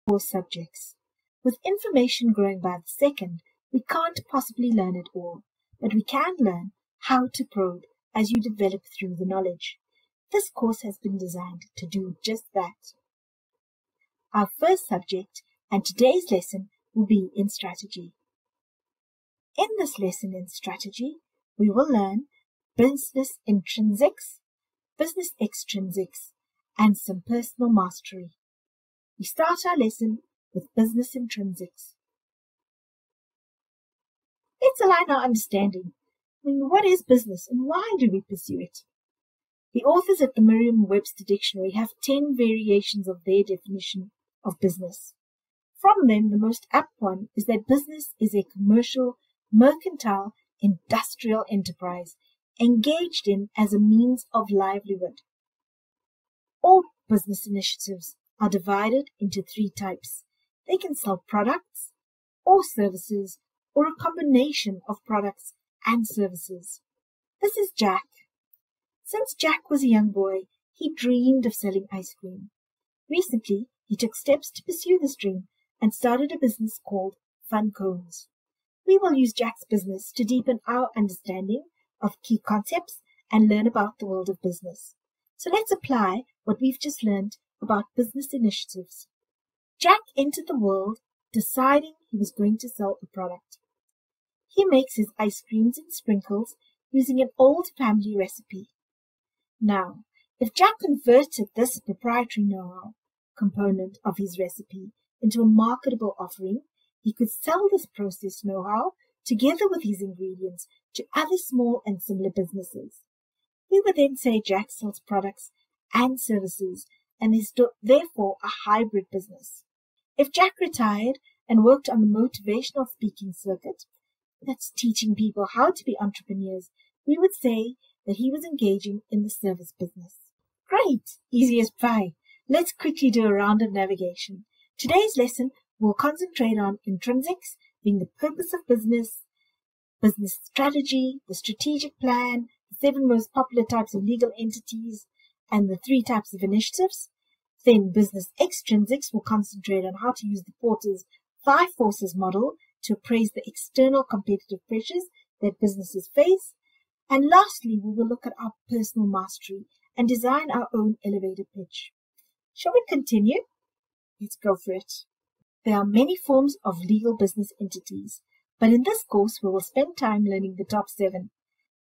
course subjects. With information growing by the second, we can't possibly learn it all, but we can learn how to probe as you develop through the knowledge. This course has been designed to do just that. Our first subject and today's lesson will be in strategy. In this lesson in strategy, we will learn business intrinsics, business extrinsics, and some personal mastery. We start our lesson with business intrinsics. Let's align our understanding. What is business and why do we pursue it? The authors at the Merriam-Webster Dictionary have 10 variations of their definition of business. From them, the most apt one is that business is a commercial, mercantile, industrial enterprise engaged in as a means of livelihood. All business initiatives are divided into 3 types. They can sell products or services or a combination of products and services. This is Jack. Since Jack was a young boy, he dreamed of selling ice cream. Recently, he took steps to pursue this dream and started a business called Fun Cones. We will use Jack's business to deepen our understanding of key concepts and learn about the world of business. So let's apply what we've just learned about business initiatives. Jack entered the world deciding he was going to sell a product. He makes his ice creams and sprinkles using an old family recipe. Now, if Jack converted this proprietary know-how component of his recipe into a marketable offering, he could sell this process know-how together with his ingredients to other small and similar businesses. We would then say Jack sells products and services and is therefore a hybrid business. If Jack retired and worked on the motivational speaking circuit, that's teaching people how to be entrepreneurs, we would say that he was engaging in the service business. Great! Easy as pie. Let's quickly do a round of navigation. Today's lesson will concentrate on intrinsics, being the purpose of business, business strategy, the strategic plan, the 7 most popular types of legal entities, and the 3 types of initiatives. Then business extrinsics will concentrate on how to use the Porter's 5 forces model to appraise the external competitive pressures that businesses face. And lastly, we will look at our personal mastery and design our own elevator pitch. Shall we continue? Let's go for it. There are many forms of legal business entities, but in this course we will spend time learning the top 7.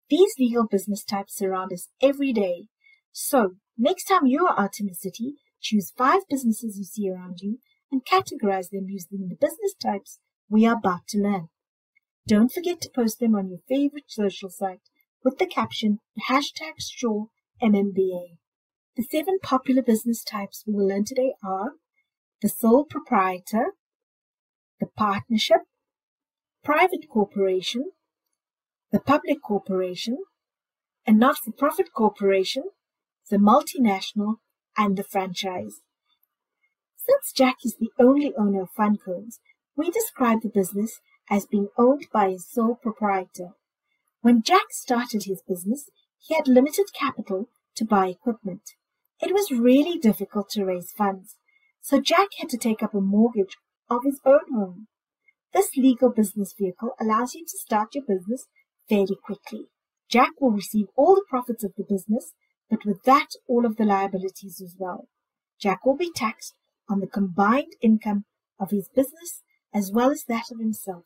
These legal business types surround us every day. So, next time you are out in the city, choose 5 businesses you see around you and categorize them using the business types we are about to learn. Don't forget to post them on your favorite social site with the caption #SureMMBA. The 7 popular business types we will learn today are the sole proprietor, the partnership, private corporation, the public corporation, a not-for-profit corporation, the multinational, and the franchise. Since Jack is the only owner of Fun Cones, we describe the business as being owned by his sole proprietor. When Jack started his business, he had limited capital to buy equipment. It was really difficult to raise funds, so Jack had to take up a mortgage of his own home. This legal business vehicle allows you to start your business fairly quickly. Jack will receive all the profits of the business, but with that, all of the liabilities as well. Jack will be taxed on the combined income of his business as well as that of himself.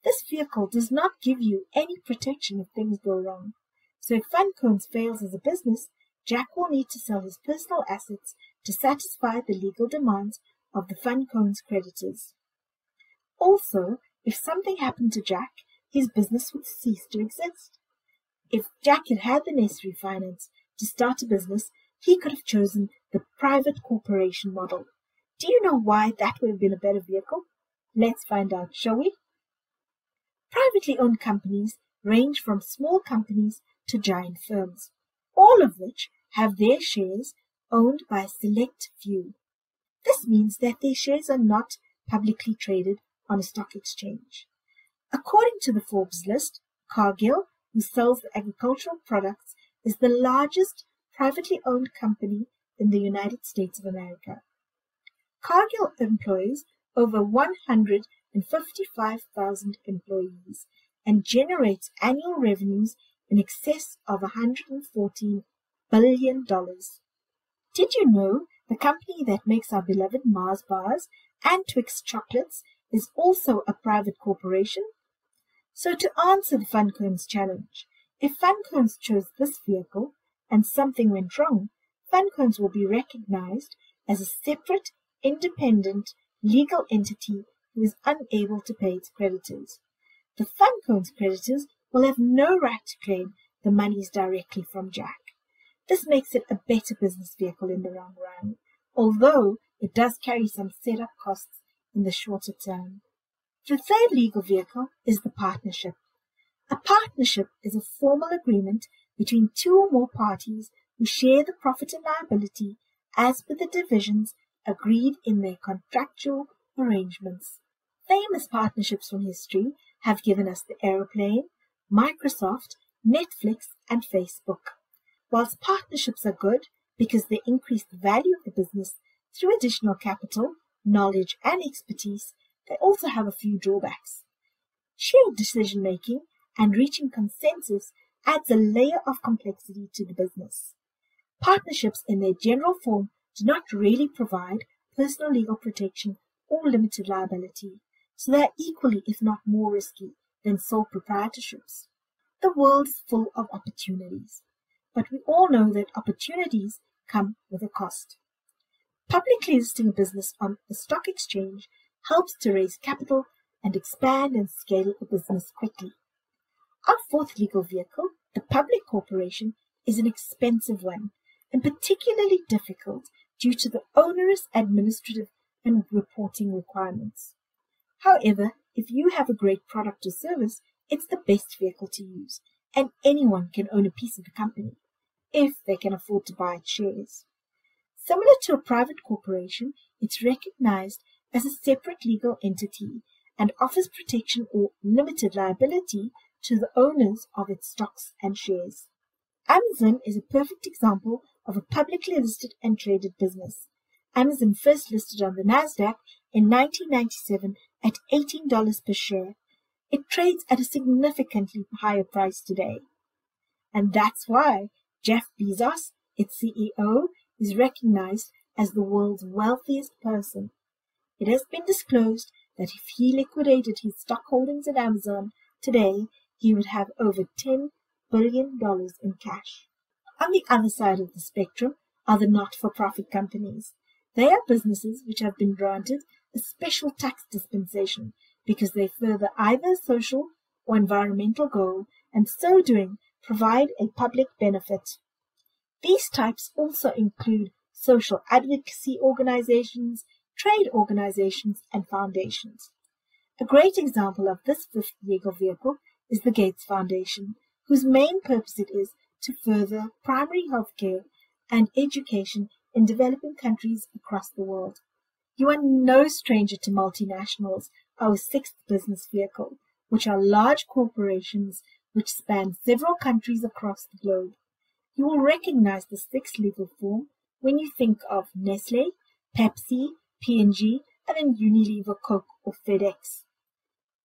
This vehicle does not give you any protection if things go wrong. So if Fun Cones fails as a business, Jack will need to sell his personal assets to satisfy the legal demands of the Fun Cones creditors. Also, if something happened to Jack, his business would cease to exist. If Jack had had the necessary finance to start a business, he could have chosen the private corporation model. Do you know why that would have been a better vehicle? Let's find out, shall we? Privately owned companies range from small companies to giant firms, all of which have their shares owned by a select few. This means that their shares are not publicly traded on a stock exchange. According to the Forbes list, Cargill, who sells the agricultural products, is the largest privately owned company in the United States of America. Cargill employs over 155,000 employees and generates annual revenues in excess of $114 billion. Did you know the company that makes our beloved Mars bars and Twix chocolates is also a private corporation? So to answer the Funcones challenge, if Funcones chose this vehicle and something went wrong, Funcones will be recognized as a separate, independent, legal entity who is unable to pay its creditors. The Funcones creditors will have no right to claim the monies directly from Jack. This makes it a better business vehicle in the long run, although it does carry some setup costs in the shorter term. The third legal vehicle is the partnership. A partnership is a formal agreement between two or more parties who share the profit and liability as per the divisions agreed in their contractual arrangements. Famous partnerships from history have given us the aeroplane, Microsoft, Netflix, and Facebook. Whilst partnerships are good because they increase the value of the business through additional capital, knowledge, and expertise, they also have a few drawbacks. Shared decision-making and reaching consensus adds a layer of complexity to the business. Partnerships in their general form do not really provide personal legal protection or limited liability, so they are equally, if not more risky, than sole proprietorships. The world is full of opportunities, but we all know that opportunities come with a cost. Publicly listing a business on the stock exchange helps to raise capital and expand and scale a business quickly. Our fourth legal vehicle, the public corporation, is an expensive one and particularly difficult due to the onerous administrative and reporting requirements. However, if you have a great product or service, it's the best vehicle to use, and anyone can own a piece of the company if they can afford to buy its shares. Similar to a private corporation, it's recognized as a separate legal entity and offers protection or limited liability to the owners of its stocks and shares. Amazon is a perfect example of a publicly listed and traded business. Amazon first listed on the Nasdaq in 1997 at $18 per share. It trades at a significantly higher price today. And that's why Jeff Bezos, its CEO, is recognized as the world's wealthiest person. It has been disclosed that if he liquidated his stock holdings at Amazon today, he would have over $10 billion in cash. On the other side of the spectrum are the not-for-profit companies. They are businesses which have been granted a special tax dispensation because they further either a social or environmental goal, and so doing provide a public benefit. These types also include social advocacy organizations, trade organizations, and foundations. A great example of this fifth legal vehicle is the Gates Foundation, whose main purpose it is to further primary health care and education in developing countries across the world. You are no stranger to multinationals, our sixth business vehicle, which are large corporations which span several countries across the globe. You will recognize the sixth legal form when you think of Nestle, Pepsi, P&G, and then Unilever, Coke, or FedEx.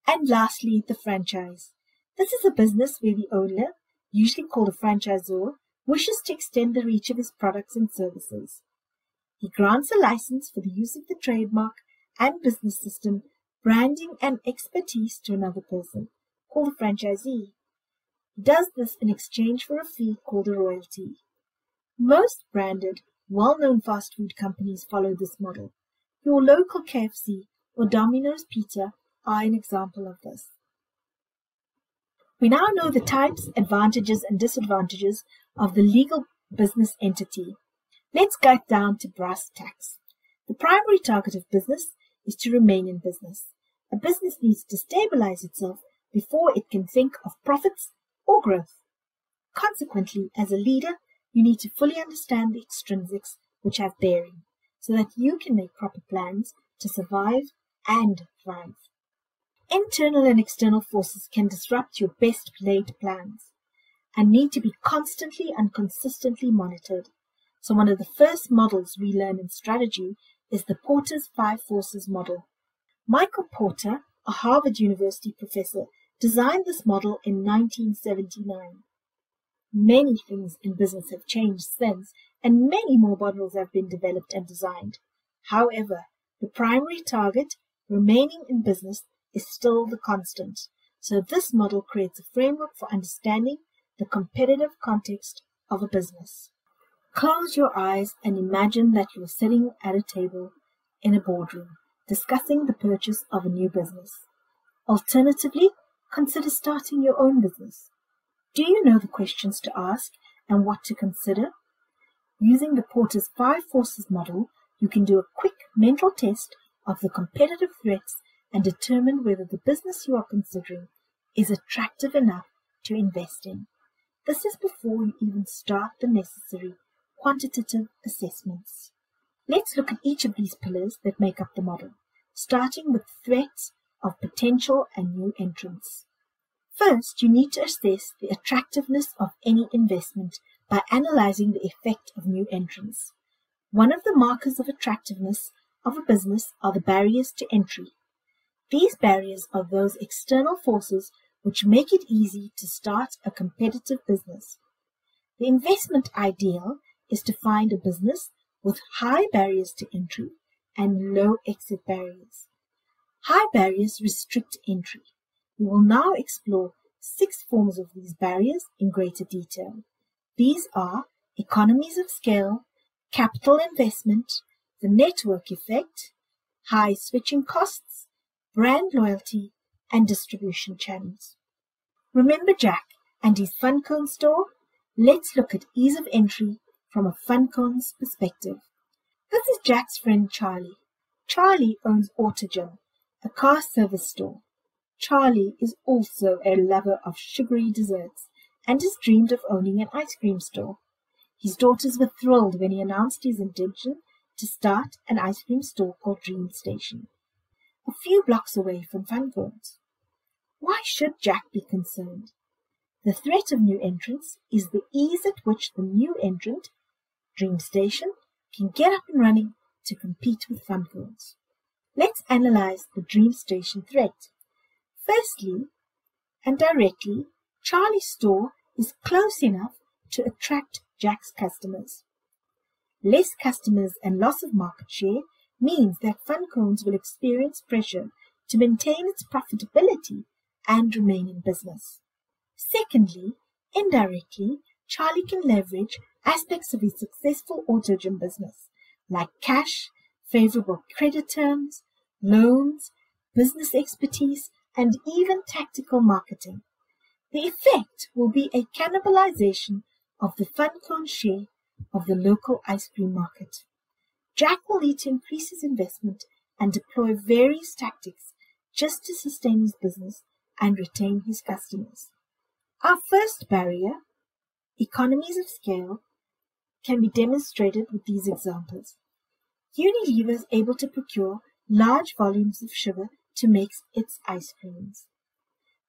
And lastly, the franchise. This is a business where the owner, usually called a franchisor, wishes to extend the reach of his products and services. He grants a license for the use of the trademark and business system, branding, and expertise to another person, called a franchisee. He does this in exchange for a fee called a royalty. Most branded, well-known fast food companies follow this model. Your local KFC or Domino's Pizza are an example of this. We now know the types, advantages, and disadvantages of the legal business entity. Let's get down to brass tacks. The primary target of business is to remain in business. A business needs to stabilize itself before it can think of profits or growth. Consequently, as a leader, you need to fully understand the extrinsics which have bearing, so that you can make proper plans to survive and thrive. Internal and external forces can disrupt your best laid plans and need to be constantly and consistently monitored. So one of the first models we learn in strategy is the Porter's 5 Forces model. Michael Porter, a Harvard University professor, designed this model in 1979. Many things in business have changed since, and many more models have been developed and designed. However, the primary target, remaining in business, is still the constant. So this model creates a framework for understanding the competitive context of a business. Close your eyes and imagine that you are sitting at a table in a boardroom, discussing the purchase of a new business. Alternatively, consider starting your own business. Do you know the questions to ask and what to consider? Using the Porter's 5 Forces model, you can do a quick mental test of the competitive threats and determine whether the business you are considering is attractive enough to invest in. This is before you even start the necessary quantitative assessments. Let's look at each of these pillars that make up the model, starting with threats of potential and new entrants. First, you need to assess the attractiveness of any investment by analyzing the effect of new entrants. One of the markers of attractiveness of a business are the barriers to entry. These barriers are those external forces which make it easy to start a competitive business. The investment ideal is to find a business with high barriers to entry and low exit barriers. High barriers restrict entry. We will now explore 6 forms of these barriers in greater detail. These are economies of scale, capital investment, the network effect, high switching costs, brand loyalty, and distribution channels. Remember Jack and his fun cone store? Let's look at ease of entry from a fun cone's perspective. This is Jack's friend Charlie. Charlie owns AutoGym, a car service store. Charlie is also a lover of sugary desserts and has dreamed of owning an ice cream store. His daughters were thrilled when he announced his intention to start an ice cream store called Dream Station, a few blocks away from Fun Cones. Why should Jack be concerned? The threat of new entrants is the ease at which the new entrant, Dream Station, can get up and running to compete with Fun Cones. Let's analyze the Dream Station threat. Firstly, and directly, Charlie's store is close enough to attract Jack's customers. Less customers and loss of market share means that Fun Cones will experience pressure to maintain its profitability and remain in business. Secondly, indirectly, Charlie can leverage aspects of his successful AutoGym business, like cash, favorable credit terms, loans, business expertise, and even tactical marketing. The effect will be a cannibalization of the Fun Cone share of the local ice cream market. Jack will need to increase his investment and deploy various tactics just to sustain his business and retain his customers. Our first barrier, economies of scale, can be demonstrated with these examples. Unilever is able to procure large volumes of sugar to make its ice creams.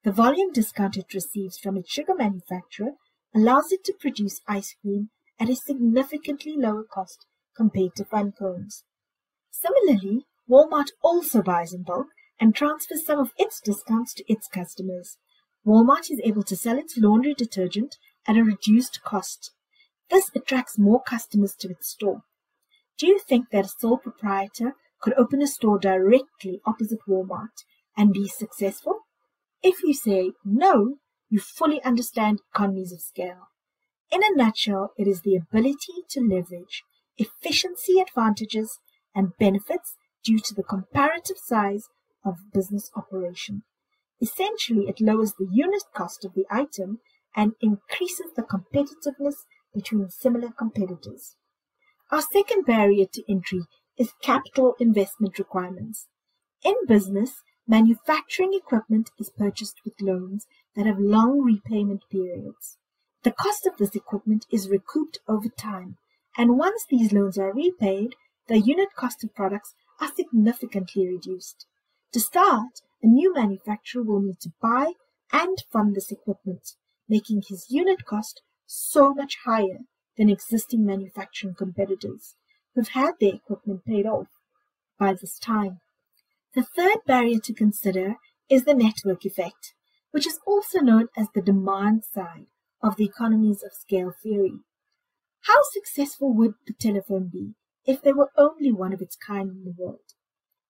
The volume discount it receives from its sugar manufacturer allows it to produce ice cream at a significantly lower cost compared to Fun Cones. Similarly, Walmart also buys in bulk and transfers some of its discounts to its customers. Walmart is able to sell its laundry detergent at a reduced cost. This attracts more customers to its store. Do you think that a sole proprietor could open a store directly opposite Walmart and be successful? If you say no, you fully understand economies of scale. In a nutshell, it is the ability to leverage efficiency advantages and benefits due to the comparative size of business operation. Essentially, it lowers the unit cost of the item and increases the competitiveness between similar competitors. Our second barrier to entry is capital investment requirements. In business, manufacturing equipment is purchased with loans that have long repayment periods. The cost of this equipment is recouped over time, and once these loans are repaid, the unit cost of products are significantly reduced. To start, a new manufacturer will need to buy and fund this equipment, making his unit cost so much higher than existing manufacturing competitors who've had their equipment paid off by this time. The third barrier to consider is the network effect, which is also known as the demand side of the economies of scale theory. How successful would the telephone be if there were only one of its kind in the world?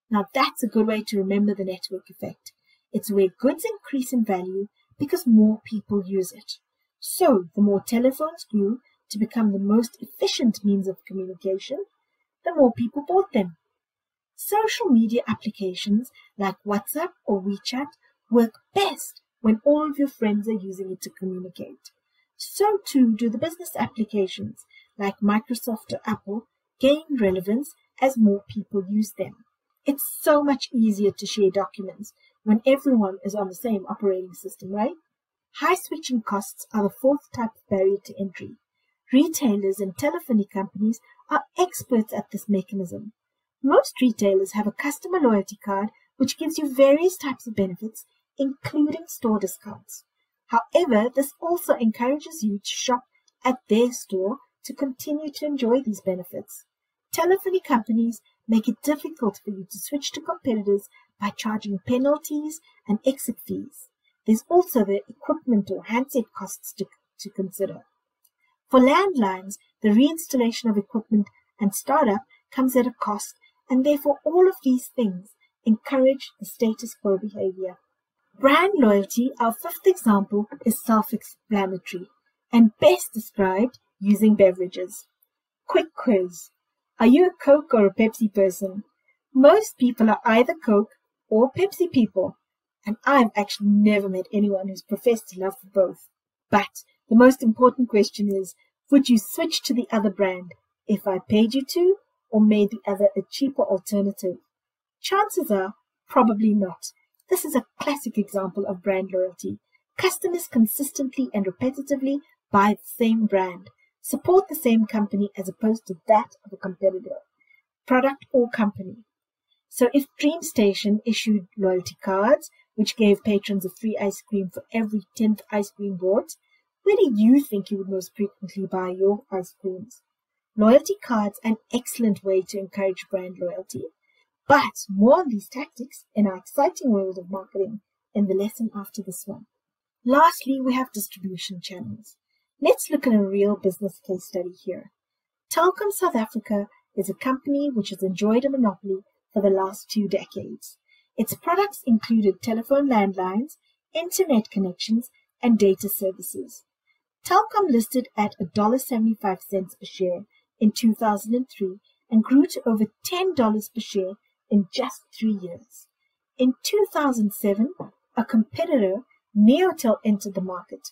Now that's a good way to remember the network effect. It's where goods increase in value because more people use it. So the more telephones grew to become the most efficient means of communication, the more people bought them. Social media applications like WhatsApp or WeChat work best when all of your friends are using it to communicate. So too do the business applications like Microsoft or Apple gain relevance as more people use them. It's so much easier to share documents when everyone is on the same operating system, right? High switching costs are the fourth type of barrier to entry. Retailers and telephony companies are experts at this mechanism. Most retailers have a customer loyalty card which gives you various types of benefits, including store discounts. However, this also encourages you to shop at their store to continue to enjoy these benefits. Telephony companies make it difficult for you to switch to competitors by charging penalties and exit fees. There's also the equipment or handset costs to consider. For landlines, the reinstallation of equipment and startup comes at a cost, and therefore all of these things encourage the status quo behavior. Brand loyalty, our fifth example, is self-explanatory and best described using beverages. Quick quiz. Are you a Coke or a Pepsi person? Most people are either Coke or Pepsi people, and I've actually never met anyone who's professed to love both. But the most important question is, would you switch to the other brand if I paid you to, or made the other a cheaper alternative? Chances are, probably not. This is a classic example of brand loyalty. Customers consistently and repetitively buy the same brand, support the same company as opposed to that of a competitor, product or company. So if DreamStation issued loyalty cards, which gave patrons a free ice cream for every 10th ice cream bought, where do you think you would most frequently buy your ice creams? Loyalty cards are an excellent way to encourage brand loyalty. But more on these tactics in our exciting world of marketing in the lesson after this one. Lastly, we have distribution channels. Let's look at a real business case study here. Telkom South Africa is a company which has enjoyed a monopoly for the last 2 decades. Its products included telephone landlines, internet connections, and data services. Telkom listed at $1.75 per share in 2003 and grew to over $10 per share in just 3 years. In 2007, a competitor, Neotel, entered the market,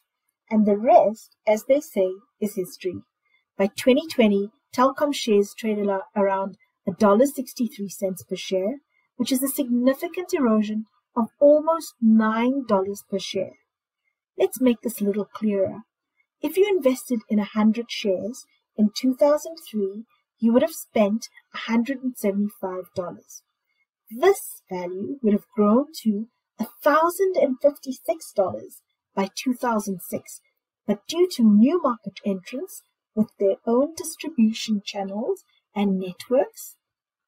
and the rest, as they say, is history. By 2020, Telkom shares traded around $1.63 per share, which is a significant erosion of almost $9 per share. Let's make this a little clearer. If you invested in 100 shares in 2003, you would have spent $175. This value would have grown to $1,056 by 2006, but due to new market entrants with their own distribution channels and networks,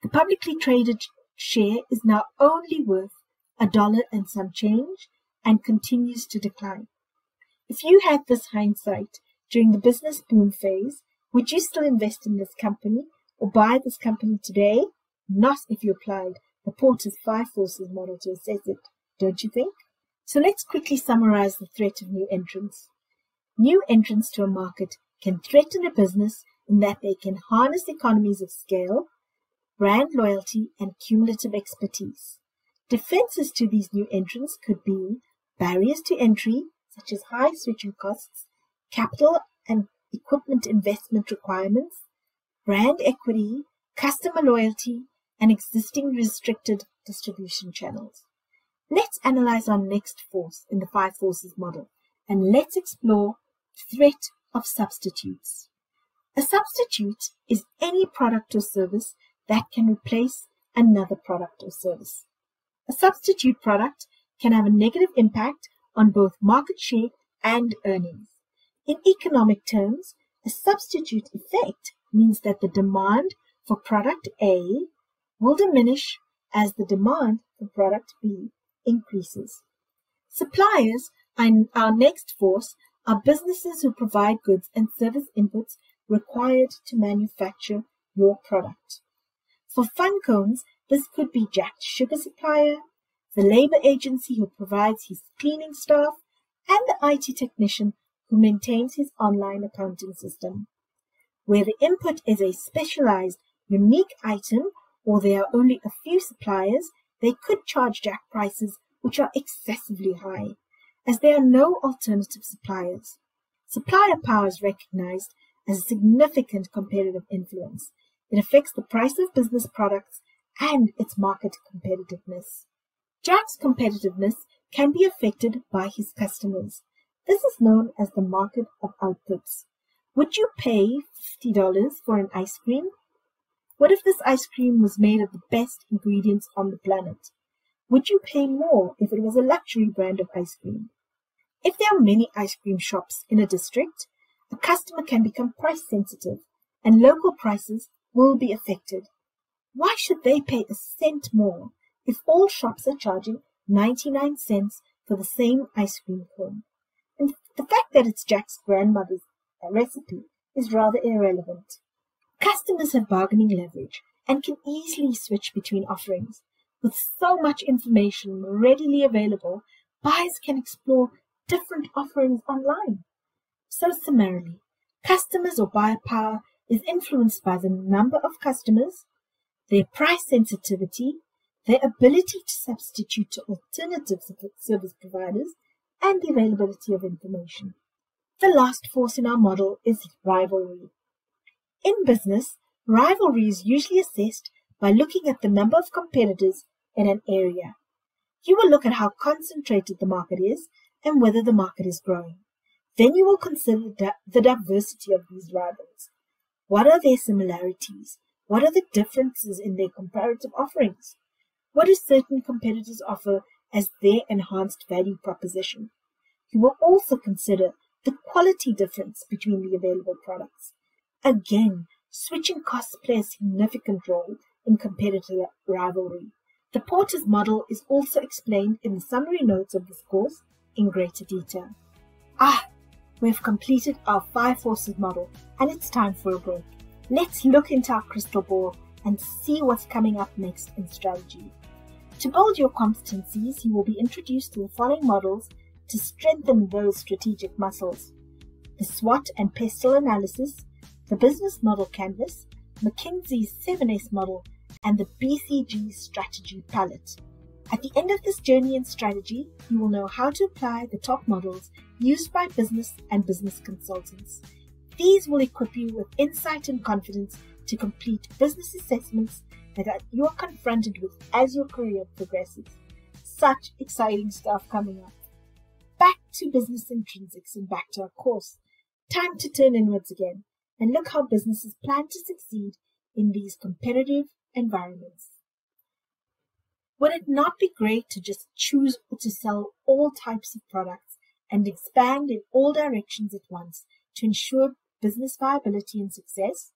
the publicly traded share is now only worth $1 and some change and continues to decline. If you had this hindsight during the business boom phase, would you still invest in this company or buy this company today? Not if you applied the Porter's 5 forces model to assess it, don't you think? So let's quickly summarize the threat of new entrants. New entrants to a market can threaten a business in that they can harness economies of scale, brand loyalty, and cumulative expertise. Defenses to these new entrants could be barriers to entry, such as high switching costs, capital and equipment investment requirements, brand equity, customer loyalty, and existing restricted distribution channels. Let's analyze our next force in the 5 forces model, and let's explore the threat of substitutes. A substitute is any product or service that can replace another product or service. A substitute product can have a negative impact on both market share and earnings. In economic terms, a substitute effect means that the demand for product A will diminish as the demand for product B increases. Suppliers, our next force, are businesses who provide goods and service inputs required to manufacture your product. For fun cones, this could be Jack's sugar supplier, the labor agency who provides his cleaning staff, and the IT technician who maintains his online accounting system. Where the input is a specialized, unique item, or there are only a few suppliers, they could charge Jack prices which are excessively high, as there are no alternative suppliers. Supplier power is recognized as a significant competitive influence. It affects the price of business products and its market competitiveness. Jack's competitiveness can be affected by his customers. This is known as the market of outputs. Would you pay $50 for an ice cream? What if this ice cream was made of the best ingredients on the planet? Would you pay more if it was a luxury brand of ice cream? If there are many ice cream shops in a district, a customer can become price sensitive and local prices will be affected. Why should they pay a cent more if all shops are charging 99 cents for the same ice cream cone? And the fact that it's Jack's grandmother's recipe is rather irrelevant. Customers have bargaining leverage and can easily switch between offerings. With so much information readily available, buyers can explore different offerings online. So summarily, customers or buyer power is influenced by the number of customers, their price sensitivity, their ability to substitute to alternative service providers, and the availability of information. The last force in our model is rivalry. In business, rivalry is usually assessed by looking at the number of competitors in an area. You will look at how concentrated the market is and whether the market is growing. Then you will consider the diversity of these rivals. What are their similarities? What are the differences in their comparative offerings? What do certain competitors offer as their enhanced value proposition? You will also consider the quality difference between the available products. Again, switching costs play a significant role in competitor rivalry. The Porter's model is also explained in the summary notes of this course in greater detail. We've completed our 5 forces model and it's time for a break. Let's look into our crystal ball and see what's coming up next in strategy. To build your competencies, you will be introduced to the following models to strengthen those strategic muscles: the SWOT and PESTLE analysis, the business model canvas, McKinsey's 7S model, and the BCG strategy palette. At the end of this journey in strategy, you will know how to apply the top models used by business and business consultants. These will equip you with insight and confidence to complete business assessments that you are confronted with as your career progresses. Such exciting stuff coming up. Back to business intrinsics and back to our course. Time to turn inwards again and look how businesses plan to succeed in these competitive environments. Would it not be great to just choose to sell all types of products and expand in all directions at once to ensure business viability and success?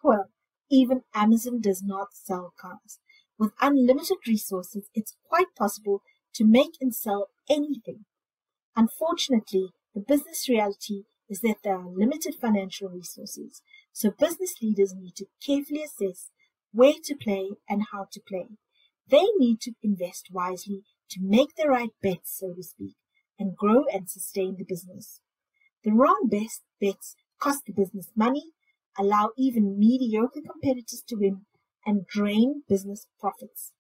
Well, even Amazon does not sell cars. With unlimited resources, it's quite possible to make and sell anything. Unfortunately, the business reality is that there are limited financial resources, so business leaders need to carefully assess where to play and how to play. They need to invest wisely to make the right bets, so to speak, and grow and sustain the business. The wrong bets cost the business money, allow even mediocre competitors to win, and drain business profits.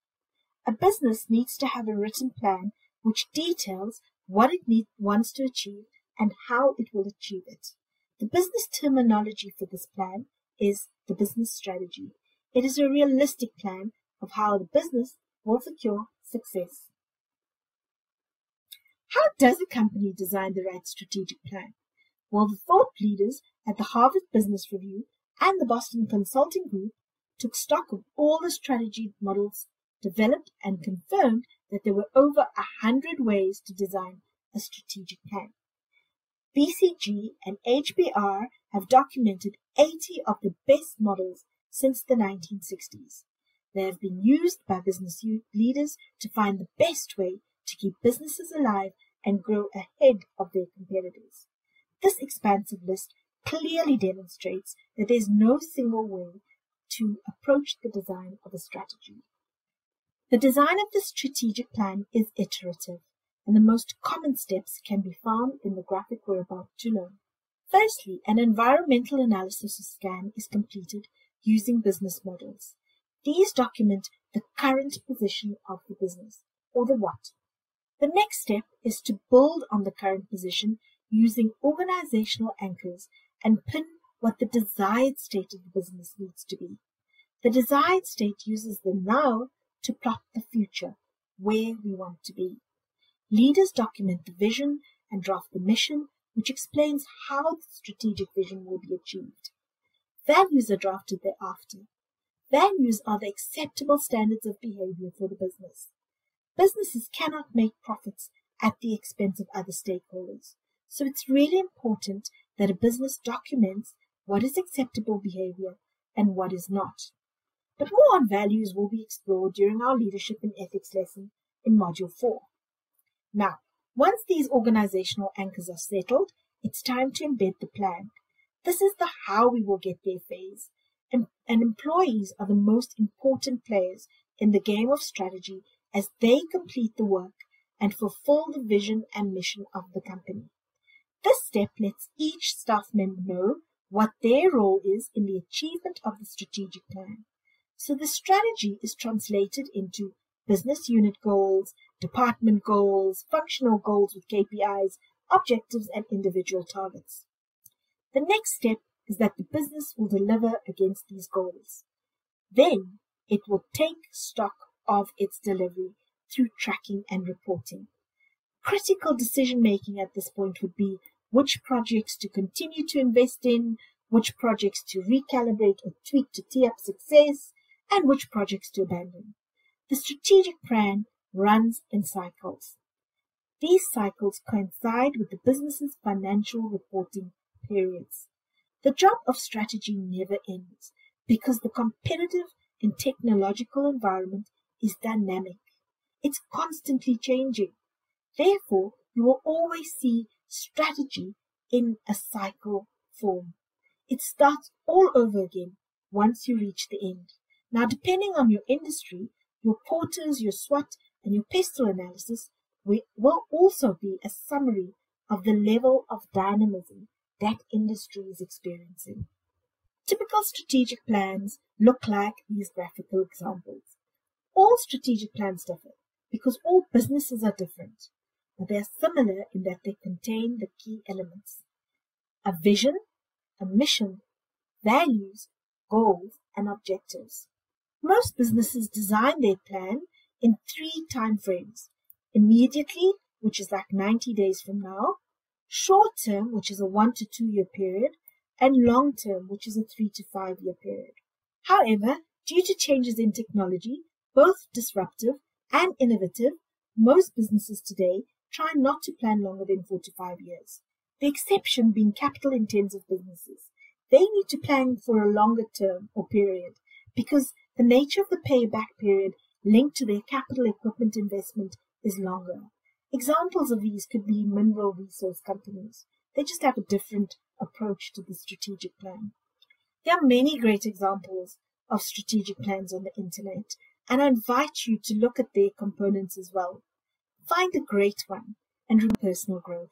A business needs to have a written plan which details what it wants to achieve and how it will achieve it. The business terminology for this plan is the business strategy. It is a realistic plan of how the business will secure success. How does a company design the right strategic plan? Well, the thought leaders at the Harvard Business Review and the Boston Consulting Group took stock of all the strategy models developed and confirmed that there were over 100 ways to design a strategic plan. BCG and HBR have documented 80 of the best models since the 1960s. They have been used by business leaders to find the best way to keep businesses alive and grow ahead of their competitors. This expansive list clearly demonstrates that there is no single way to approach the design of a strategy. The design of the strategic plan is iterative, and the most common steps can be found in the graphic we're about to learn. Firstly, an environmental analysis or scan is completed using business models. These document the current position of the business, or the what. The next step is to build on the current position using organizational anchors and pin what the desired state of the business needs to be. The desired state uses the now to plot the future, where we want to be. Leaders document the vision and draft the mission, which explains how the strategic vision will be achieved. Values are drafted thereafter. Values are the acceptable standards of behavior for the business. Businesses cannot make profits at the expense of other stakeholders, so it's really important that a business documents what is acceptable behavior and what is not. But more on values will be explored during our leadership and ethics lesson in Module 4. Now, once these organizational anchors are settled, it's time to embed the plan. This is the how we will get there phase, and employees are the most important players in the game of strategy as they complete the work and fulfill the vision and mission of the company. This step lets each staff member know what their role is in the achievement of the strategic plan. So the strategy is translated into business unit goals, department goals, functional goals with KPIs, objectives, and individual targets. The next step is that the business will deliver against these goals. Then it will take stock of its delivery through tracking and reporting. Critical decision-making at this point would be which projects to continue to invest in, which projects to recalibrate or tweak to tee up success, and which projects to abandon. The strategic plan runs in cycles. These cycles coincide with the business's financial reporting periods. The job of strategy never ends because the competitive and technological environment is dynamic. It's constantly changing. Therefore, you will always see strategy in a cycle form. It starts all over again once you reach the end. Now, depending on your industry, your Porter's, your SWOT, and your PESTEL analysis will also be a summary of the level of dynamism that industry is experiencing. Typical strategic plans look like these graphical examples. All strategic plans differ because all businesses are different, but they are similar in that they contain the key elements: a vision, a mission, values, goals, and objectives. Most businesses design their plan in 3 time frames: immediately, which is like 90 days from now, short term, which is a 1 to 2 year period, and long term, which is a 3 to 5 year period. However, due to changes in technology, both disruptive and innovative, most businesses today try not to plan longer than 4 to 5 years. The exception being capital-intensive businesses. They need to plan for a longer term or period because the nature of the payback period linked to their capital equipment investment is longer. Examples of these could be mineral resource companies. They just have a different approach to the strategic plan. There are many great examples of strategic plans on the internet, and I invite you to look at their components as well. Find a great one and remember personal growth.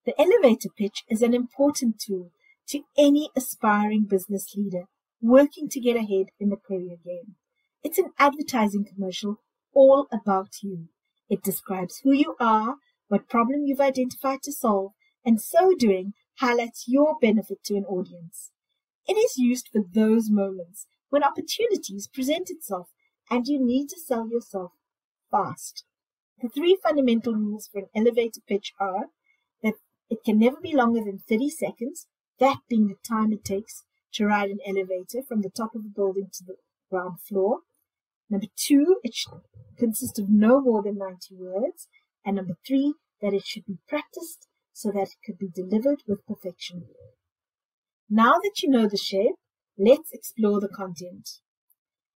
The elevator pitch is an important tool to any aspiring business leader working to get ahead in the career game. It's an advertising commercial all about you. It describes who you are, what problem you've identified to solve, and so doing highlights your benefit to an audience. It is used for those moments when opportunities present itself and you need to sell yourself fast. The 3 fundamental rules for an elevator pitch are that it can never be longer than 30 seconds, that being the time it takes to ride an elevator from the top of a building to the ground floor. Number 2, it should consist of no more than 90 words. And number 3, that it should be practiced so that it could be delivered with perfection. Now that you know the shape, let's explore the content.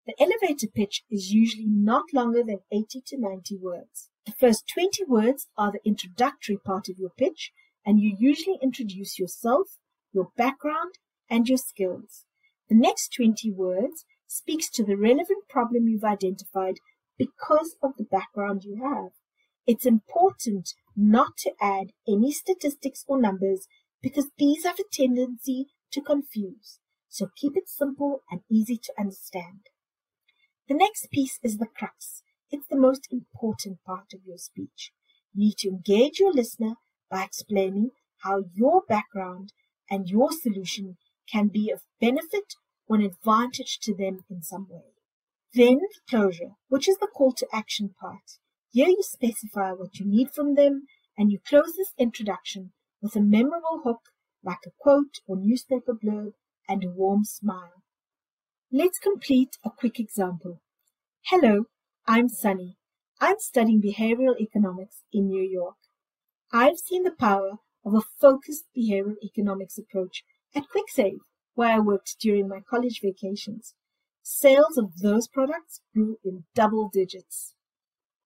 The elevator pitch is usually not longer than 80 to 90 words. The first 20 words are the introductory part of your pitch, and you usually introduce yourself, your background, and your skills. The next 20 words speaks to the relevant problem you've identified because of the background you have. It's important not to add any statistics or numbers because these have a tendency to confuse. So keep it simple and easy to understand. The next piece is the crux. It's the most important part of your speech. You need to engage your listener by explaining how your background and your solution can be of benefit or an advantage to them in some way. Then the closure, which is the call to action part. Here you specify what you need from them and you close this introduction with a memorable hook like a quote or newspaper blurb and a warm smile. Let's complete a quick example. Hello, I'm Sunny. I'm studying behavioral economics in New York. I've seen the power of a focused behavioral economics approach at QuickSave, where I worked during my college vacations. Sales of those products grew in double digits.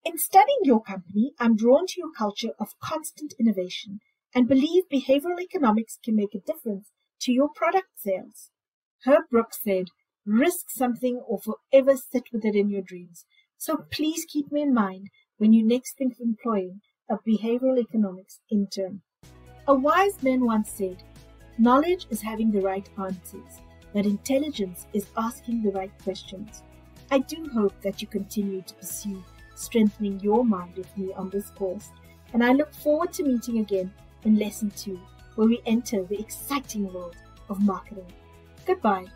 In studying your company, I'm drawn to your culture of constant innovation and believe behavioral economics can make a difference to your product sales. Herb Brooks said, "Risk something or forever sit with it in your dreams." So please keep me in mind when you next think of employing a behavioral economics intern. A wise man once said, "Knowledge is having the right answers, but intelligence is asking the right questions." I do hope that you continue to pursue strengthening your mind with me on this course, and I look forward to meeting again in Lesson 2, where we enter the exciting world of marketing. Goodbye.